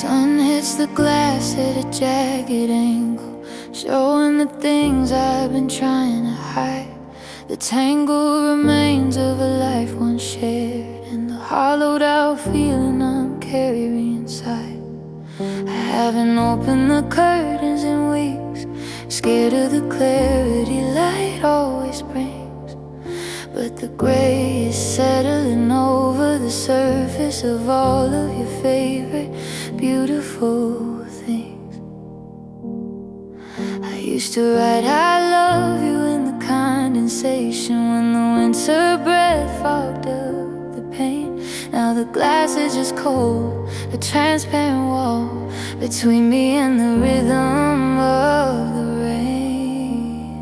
Sun hits the glass at a jagged angle, showing the things I've been trying to hide. The tangled remains of a life once shared, and the hollowed out feeling I'm carrying inside. I haven't opened the curtains in weeks, scared of the clarity light always brings. But the gray is settling over the surface of all of your favorite beautiful things. I used to write I love you in the condensation when the winter breath fogged up the pain. Now the glass is just cold, a transparent wall between me and the rhythm of the rain.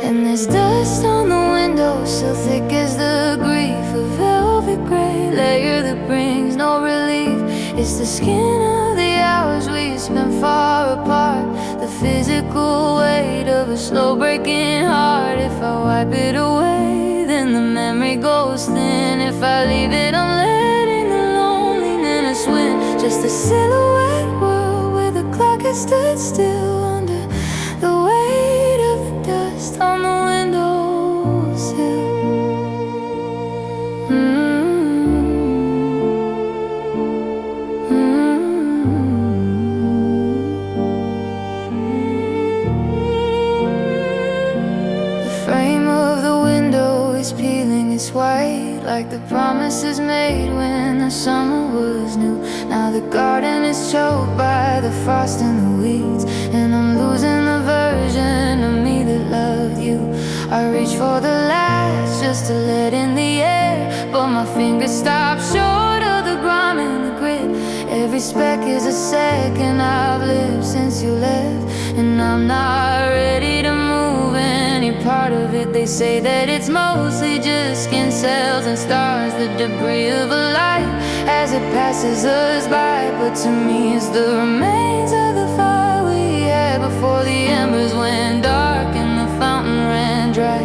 And there's dust on the window so thick as the grief, a velvet gray layer that brings no relief. It's the skin of the hours we spent far apart, the physical weight of a slow breaking heart. If I wipe it away, then the memory goes thin. If I leave it, I'm letting the loneliness win. Just a silhouette world where the clock has stood still under the weight of the dust on the windowsill. The frame of the window is peeling, it's white like the promises made when the summer was new. Now the garden is choked by the frost and the weeds, and I'm losing the version of me that loved you. I reach for the lights just to let in the air, but my fingers stop short of the grime and the grit. Every speck is a second I've lived since you left, and I'm not ready to move any part of it. They say that it's mostly just skin cells and stars, the debris of a life as it passes us by. But to me it's the remains of the fire we had before the embers went dark and the fountain ran dry.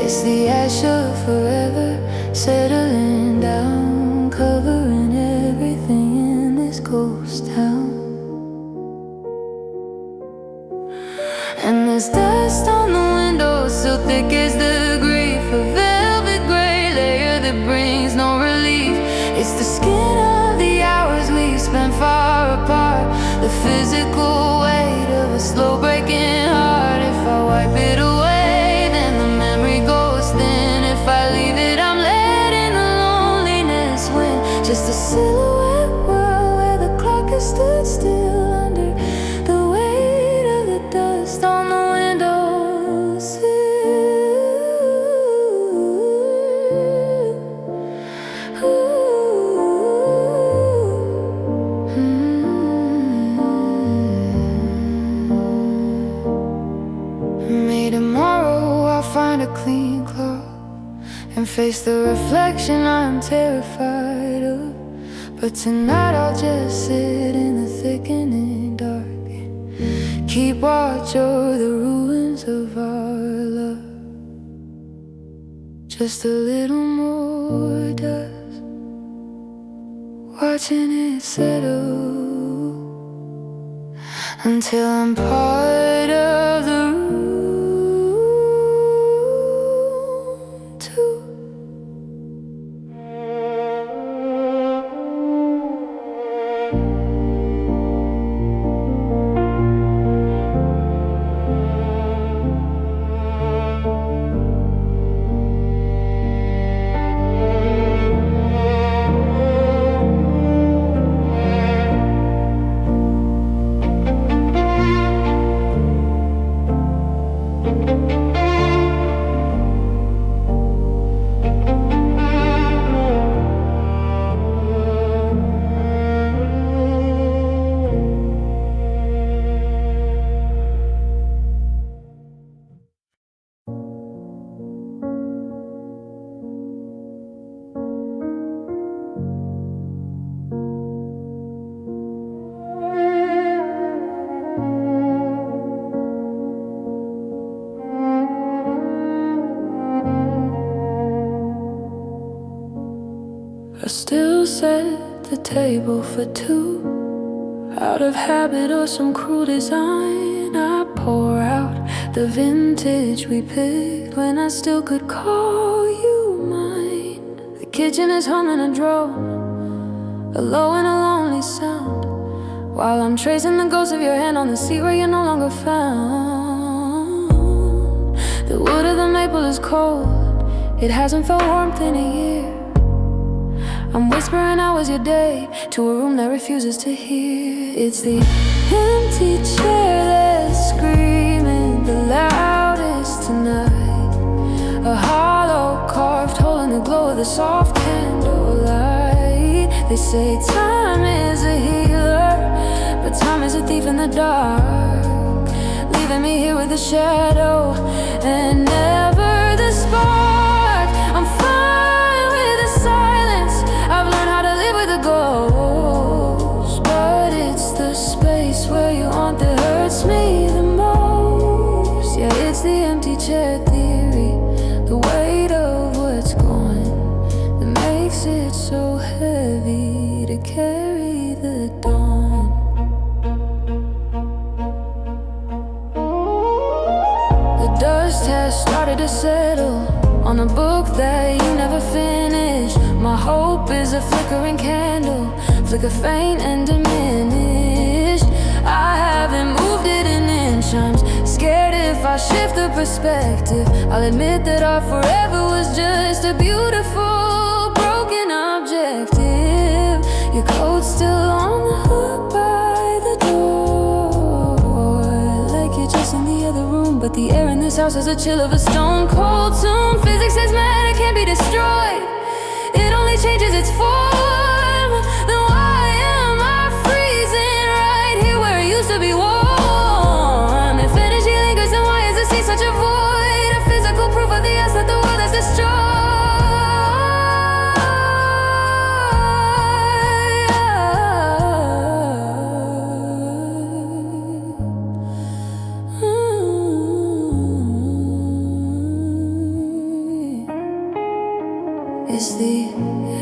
It's the ash of forever settling down, covering everything in this ghost town. And there's dust on the window so thick as the grief, a velvet gray layer that brings no relief. It's the skin of the hours we spent far apart, the physical weight of a slow breaking heart. If I wipe it away, then the memory goes thin. If I leave it, I'm letting the loneliness win. Just a silhouette world where the clock has stood still under the weight of the dust on the windowsill. Maybe tomorrow I'll find a clean cloth and face the reflection I'm terrified of. But tonight I'll just sit in the thickening dark and keep watch over the ruins of our love. Just a little more dust, watching it settle until I'm part of the room too. still set the table for two. Out of habit or some cruel design, I pour out the vintage we picked when I still could call you mine. The kitchen is humming a drone, a low and a lonely sound, while I'm tracing the ghost of your hand on the seat where you're no longer found. The wood of the maple is cold, it hasn't felt warmth in a year. I'm whispering how was your day to a room that refuses to hear. It's the empty chair that's screaming the loudest tonight, a hollow carved hole in the glow of the soft candlelight. They say time is a healer, but time is a thief in the dark, leaving me here with the shadow and never the spark. I'm fine with the silence, I've learned how to live with a ghost, but it's the space where you want that hurts me the most. Yeah, it's the empty chair theory, the weight of what's gone, that makes it so heavy to carry the dawn. The dust has started to settle on a book that you never finished. My hope is a flickering candle, flicker faint and diminished. I haven't moved it an inch, I'm scared if I shift the perspective, I'll admit that our forever was just a beautiful broken objective. Your coat's still on the hook by the door, like you're just in the other room, but the air in this house has a chill of a stone cold tomb. Physics says matter can't be destroyed, it only changes its form. Then why am I freezing right here where it used to be warm? If energy lingers, then why is the sea such a void? A physical proof of the yes that the world has destroyed. It's the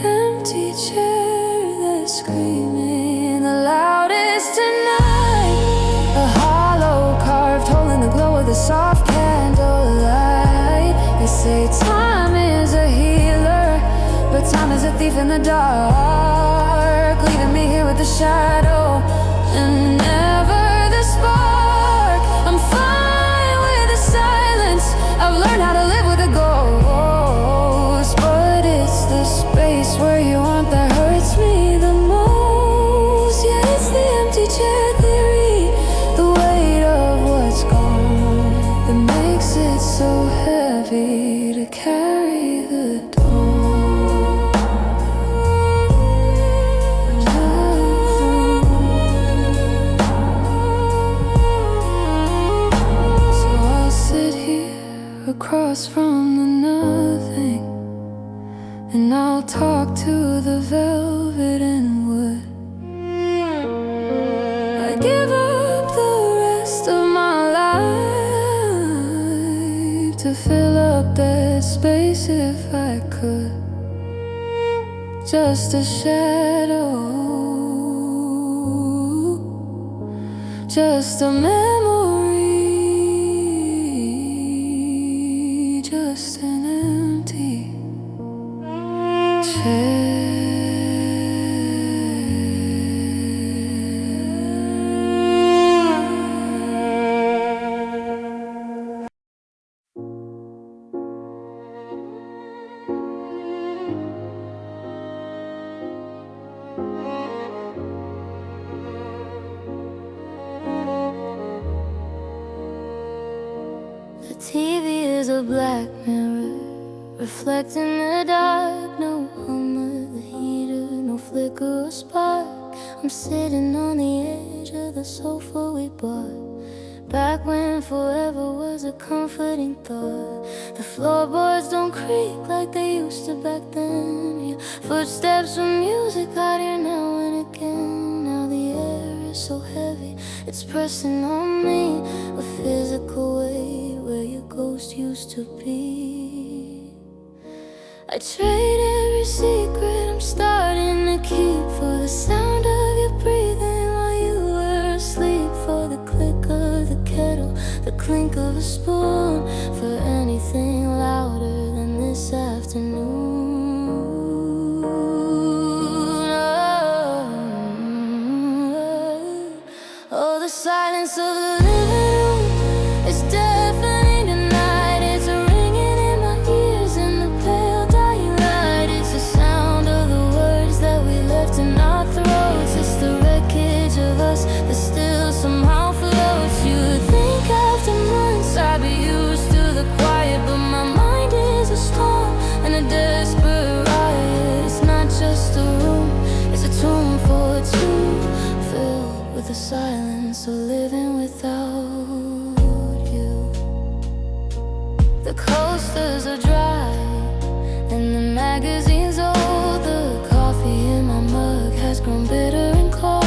empty chair that's screaming the loudest tonight, a hollow carved hole in the glow of the soft candlelight. They say time is a healer, but time is a thief in the dark, leaving me here with the shadow and never the spark. I'm fine with the silence, I've learned how to live with a ghost, but it's the space where you want that hurts me the most. Yeah, it's the empty chair theory, the weight of what's gone, that makes it so heavy to carry the dawn. So I'll sit here across from the nothing, and I'll talk to the velvet and wood. I'd give up the rest of my life to fill up that space if I could. Just a shadow, just a memory, just an empty chair. The TV is a black mirror, reflecting the dark. No hum of the heater, no flicker or spark. I'm sitting on the edge of the sofa we bought, back when forever was a comforting thought. The floorboards don't creak like they used to back then. Your footsteps were music out here now and again. Now the air is so heavy, it's pressing on me, a physical weight where your ghost used to be. I trade every secret I'm starting clink of a spoon for anything louder than this afternoon. Oh, the silence of the living room is deafening tonight. It's ringing in my ears in the pale dying light. It's the sound of the words that we left in our throats. It's the wreckage of us that still somehow floats. You would think after months I'd be used to the quiet, but my mind is a storm and a desperate riot. It's not just a room, it's a tomb for two, filled with the silence of living without you. The coasters are dry and the magazine's old. The coffee in my mug has grown bitter and cold.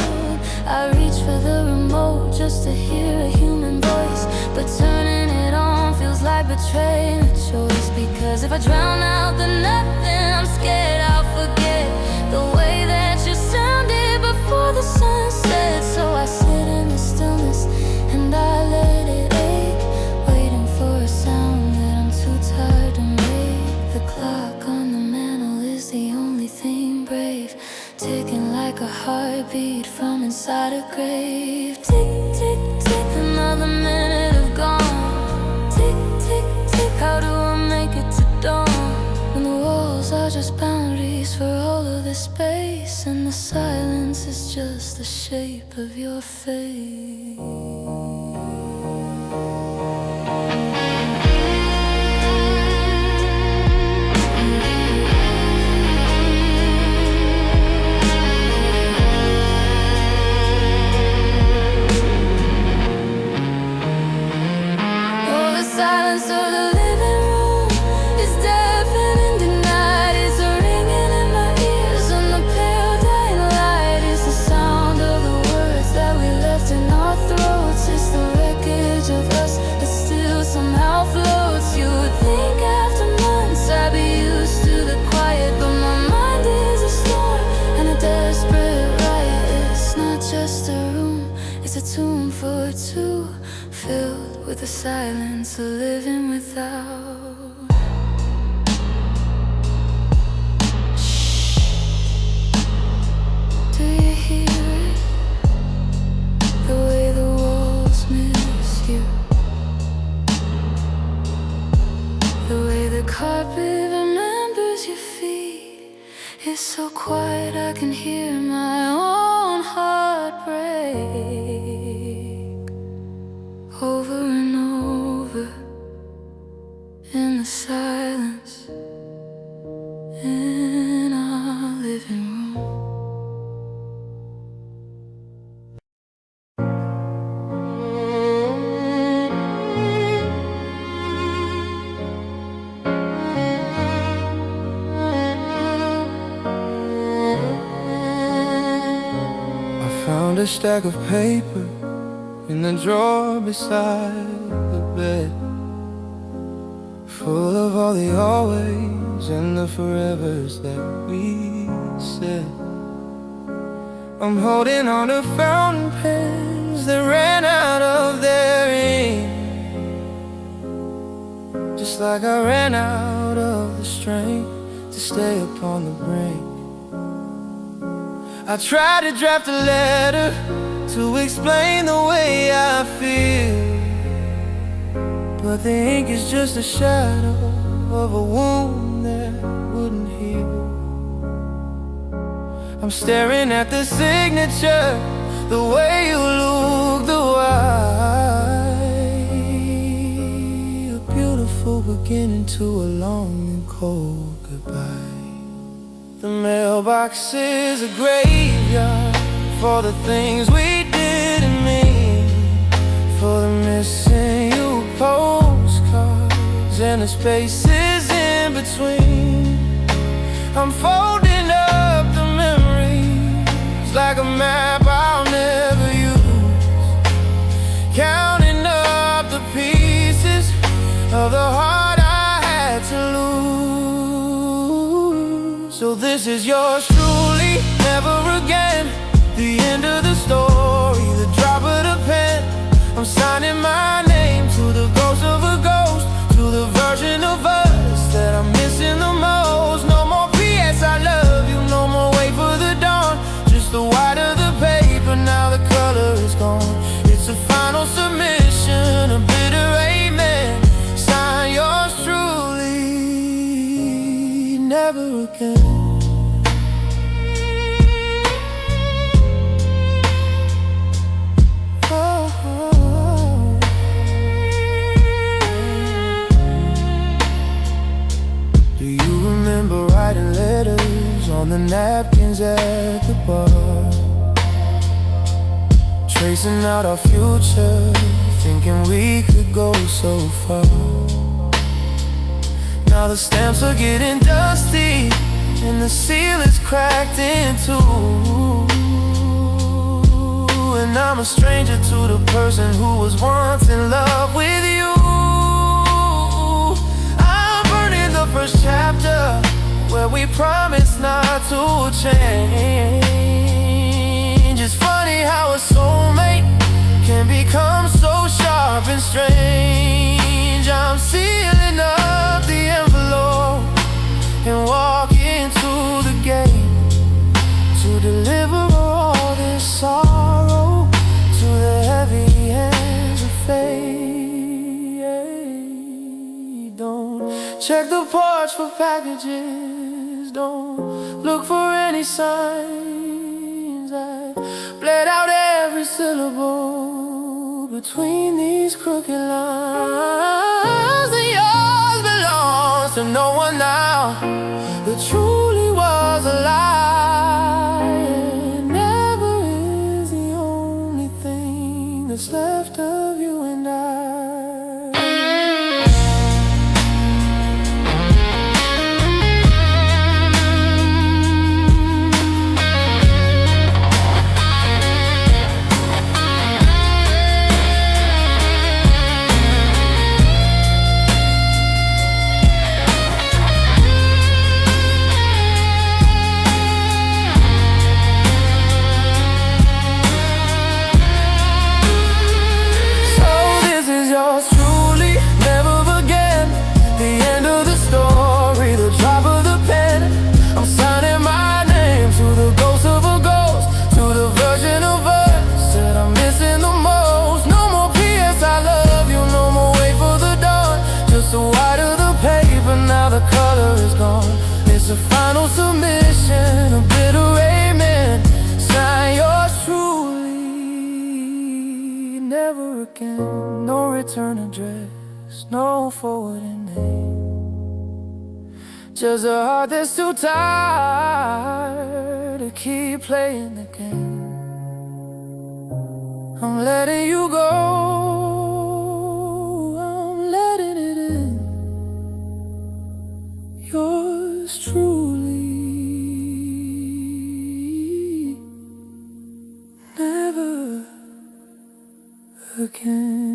I reach for the remote just to hear a human voice, but turning it on feels like betraying a choice. Because if I drown out the nothing, I'm scared I'll forget the way that you sounded before the sun set. So I sit in the stillness and I let it ache, waiting for a sound that I'm too tired to make. The clock on the mantle is the only thing brave, ticking like a heartbeat from inside a grave. Tick, tick, tick, another minute of gone. Tick, tick, tick, how do I make it to dawn? When the walls are just boundaries for all of this space, and the silence is just the shape of your face. Silence of the living room is deafening tonight. It's ringing in my ears on the pale dying light. It's the sound of the words that we left in our throats. It's the wreckage of us that still somehow floats. You would think after months I'd be used to the quiet, but my mind is a storm and a desperate riot. It's not just a room, it's a tomb for two, filled with the silence of living without. Shh. Do you hear it? The way the walls miss you, the way the carpet remembers your feet. It's so quiet I can hear my own heart break over and over in the silence in our living room. I found a stack of paper in the drawer beside the bed, full of all the always and the forevers that we said. I'm holding on to fountain pens that ran out of their ink, just like I ran out of the strength to stay upon the brink. I tried to draft a letter to explain the way I feel, but the ink is just a shadow of a wound that wouldn't heal. I'm staring at the signature, the way you look, the why, a beautiful beginning to a long and cold goodbye. The mailbox is a graveyard for the things we didn't mean, for the missing you postcards and the spaces in between. I'm folding up the memories like a map I'll never use, counting up the pieces of the heart I had to lose. So this is yours truly, never again. The end of the story, the drop of the pen. I'm signing my name to again. Do you remember writing letters on the napkins at the bar? Tracing out our future, thinking we could go so far. Now the stamps are getting dusty, and the seal is cracked in two. And I'm a stranger to the person who was once in love with you. I'm burning the first chapter where we promised not to change. It's funny how a soulmate can become so sharp and strange. I'm sealing up the envelope and walking to the gate to deliver all this sorrow to the heavy hands of fate. Don't check the porch for packages, don't look for any signs. I've bled out every syllable between these crooked lines. And yours belongs to no one now that truly was alive. It never is the only thing that's left of you and I. It's a final submission, a bitter amen. Sign yours truly, never again. No return address, no forwarding name. Just a heart that's too tired to keep playing the game. I'm letting you go, I'm letting it in. Yours truly, never again.